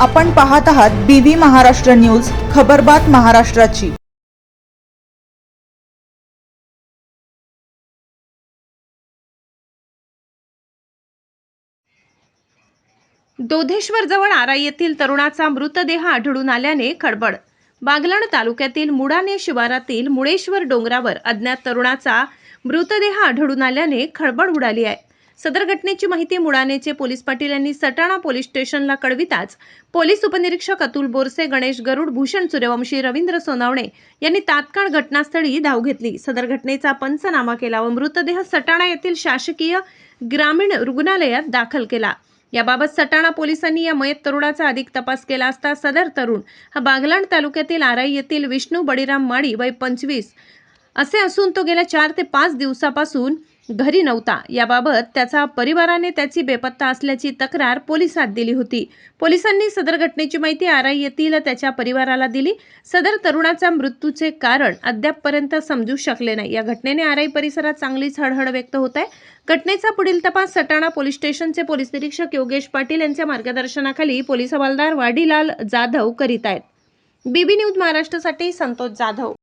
आपण पाहत आहात बीबी महाराष्ट्र न्यूज, खबरबात महाराष्ट्राची। दोधेश्वर जवळ आराई येथील तरुणाचा मृतदेह आढळून आल्याने खळबळ। बागलाण तालुक्यातील मुडाणे शिवारातील मुळेश्वर डोंगरावर अज्ञात तरुणाचा मृतदेह आढळून आल्याने खळबळ उडाली आहे। सदर घटनेची माहिती मुडाणेचे पोलीस पाटील यांनी सटाणा पोलीस स्टेशनला कळविताच पोलीस उपनिरीक्षक अतुल बोरसे, गणेश गरुड, भूषण सूर्यवंशी, रवींद्र सोनावणे यांनी तात्काळ घटनास्थळी धाव घेतली। सदर घटनेचा पंचनामा केला व मृतदेह सटाणा येथील शासकीय ग्रामीण रुग्णालयात दाखल केला। याबाबत सटाणा पोलिसांनी या मयत तरुणाचा अधिक तपास केला असता सदर तरुण हा बागलाण तालुक्यातील आराई येथील विष्णू बळीराम माळी वय 25 असे असून तो गेल्या 4 ते 5 दिवसापासून घरी नव्हता। याबाबत त्याचा परिवाराने त्याची बेपत्ता असल्याची तक्रार पोलिसात दिली होती। पोलिसांनी सदर घटनेची माहिती आराई येथील त्याच्या परिवाराला दिली। सदर तरुणाच्या मृत्यूचे कारण अद्यापपर्यंत समजू शकले नाही। या घटनेने आराई परिसरात चांगलीच हळहळ व्यक्त होत आहे। घटनेचा पुढील तपास सटाणा पोलीस स्टेशनचे पोलीस निरीक्षक योगेश पाटील यांच्या मार्गदर्शनाखाली पोलीस हवालदार वाडीलाल जाधव करीत आहेत। बीबी न्यूज महाराष्ट्रासाठी संतोष जाधव।